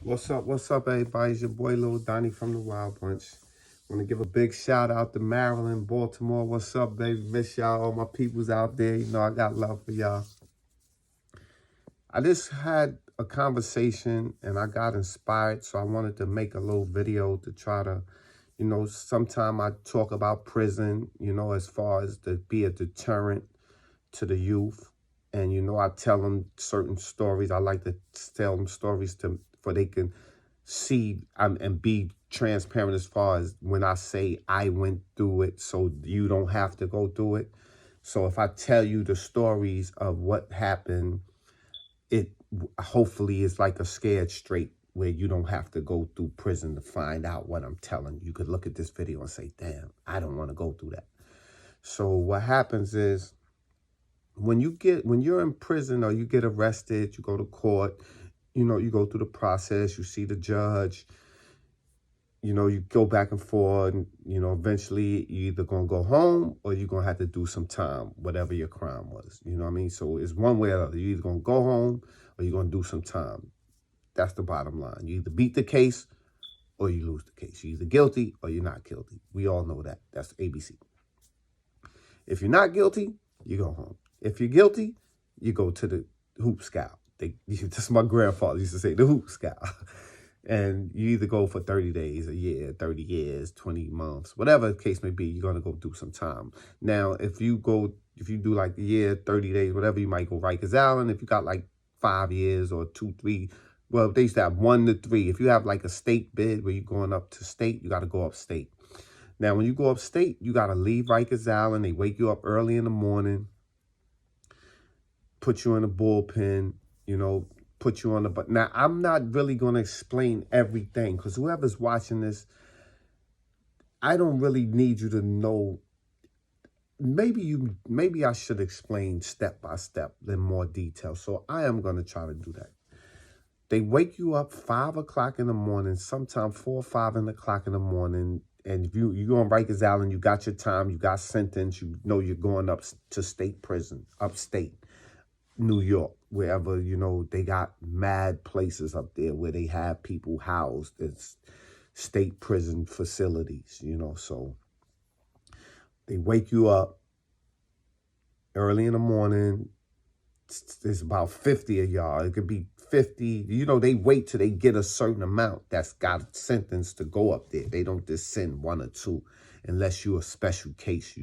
What's up, everybody? It's your boy Lil Donnie from the Wild Bunch. Want to give a big shout out to Maryland, Baltimore. What's up, baby? Miss y'all, all my peoples out there. You know I got love for y'all. I just had a conversation and I got inspired, so I wanted to make a little video to try to, sometime I talk about prison, as far as to be a deterrent to the youth. And, I tell them certain stories. I like to tell them stories for they can see and be transparent as far as when I say I went through it so you don't have to go through it. So if I tell you the stories of what happened, it hopefully is like a scared straight where you don't have to go through prison to find out what I'm telling you. You could look at this video and say, damn, I don't want to go through that. So what happens is when you're in prison or you get arrested, you go to court, you go through the process, you see the judge, you go back and forth, and, eventually you either going to go home or you're going to have to do some time, whatever your crime was. You know what I mean? So it's one way or the other. You're either going to go home or you're going to do some time. That's the bottom line. You either beat the case or you lose the case. You're either guilty or you're not guilty. We all know that. That's ABC. If you're not guilty, you go home. If you're guilty, you go to the hoop scout. That's my grandfather used to say, the hoop scout. And you either go for 30 days, a year, 30 years, 20 months, whatever the case may be, you're going to go do some time. Now, if you do like a year, 30 days, whatever, you might go Rikers Island. If you got like 5 years or 2, 3, well, they used to have 1 to 3. If you have like a state bid where you're going up to state, you got to go upstate. Now, when you go upstate, you got to leave Rikers Island. They wake you up early in the morning, put you in a bullpen, put you on the bus. Now, I'm not really going to explain everything because whoever's watching this, I don't really need you to know. Maybe I should explain step by step in more detail. So I am going to try to do that. They wake you up 5 o'clock in the morning, sometimes 4 or 5 o'clock in the morning. And if you go on Rikers Island, you got your time, you got sentenced, you're going up to state prison, upstate New York, wherever, they got mad places up there where they have people housed. It's state prison facilities, so they wake you up early in the morning. There's about 50 of y'all. It could be 50. They wait till they get a certain amount that's got sentenced to go up there. They don't just send 1 or 2 unless you're a special case,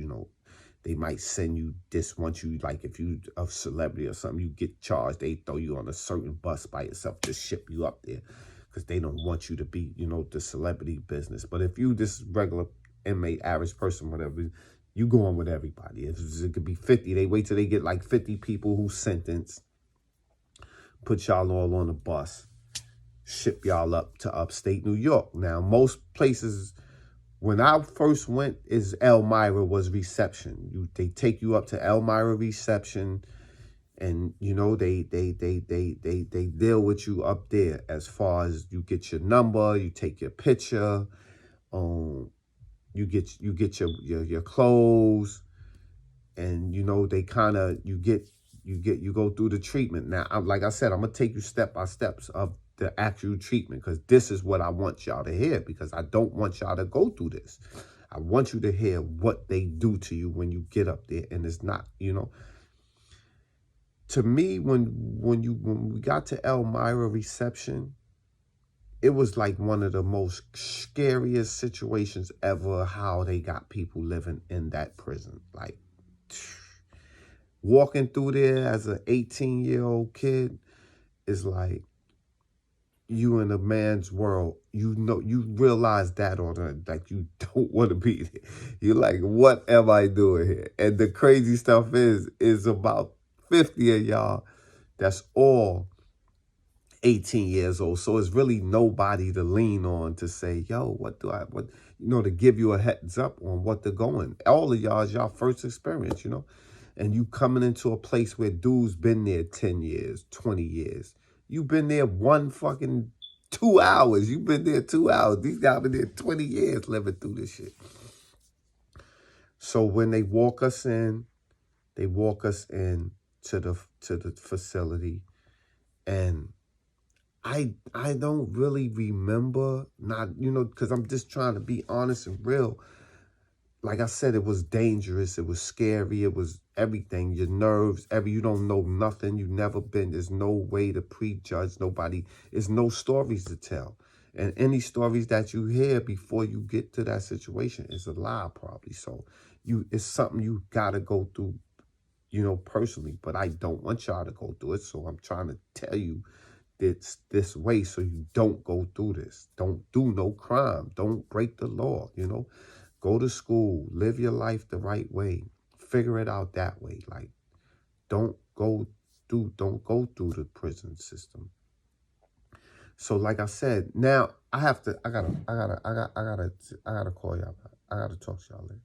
They might send you this once you, like if you a celebrity or something, you get charged. They throw you on a certain bus by yourself to ship you up there because they don't want you to be, the celebrity business. But if you just regular inmate, average person, whatever, you go on with everybody. It could be 50. They wait till they get like 50 people who sentenced, put y'all all on a bus, ship y'all up to upstate New York. Now, most places, when I first went, is Elmira was reception. They take you up to Elmira reception, and they deal with you up there as far as you get your number, you take your picture, you get your clothes, and they kind of you go through the treatment. Now, like I said, I'm gonna take you step by steps of the actual treatment because this is what I want y'all to hear, because I don't want y'all to go through this. I want you to hear what they do to you when you get up there. And it's not, to me, when we got to Elmira reception, it was like one of the most scariest situations ever, how they got people living in that prison. Like, walking through there as an 18-year-old kid is like you in a man's world. You realize that like you don't want to be there. You're like, what am I doing here? And the crazy stuff is about 50 of y'all that's all 18 years old. So it's really nobody to lean on to say, yo, to give you a heads up on what they're going. All of y'all is y'all first experience, and you coming into a place where dudes been there 10 years, 20 years. You've been there 2 hours. You've been there 2 hours. These guys been there 20 years living through this shit. So when they walk us in to the facility, and I don't really remember, not, you know, because I'm just trying to be honest and real. Like I said, it was dangerous, it was scary, it was everything, your nerves, you don't know nothing, you never been, there's no way to prejudge nobody, there's no stories to tell. And any stories that you hear before you get to that situation is a lie probably. So it's something you gotta go through, you know, personally. But I don't want y'all to go through it. So I'm trying to tell you this way so you don't go through this. Don't do no crime. Don't break the law, you know. Go to school, live your life the right way, figure it out that way. Like, don't go through the prison system. So like I said, now I gotta call y'all back. I gotta talk to y'all later.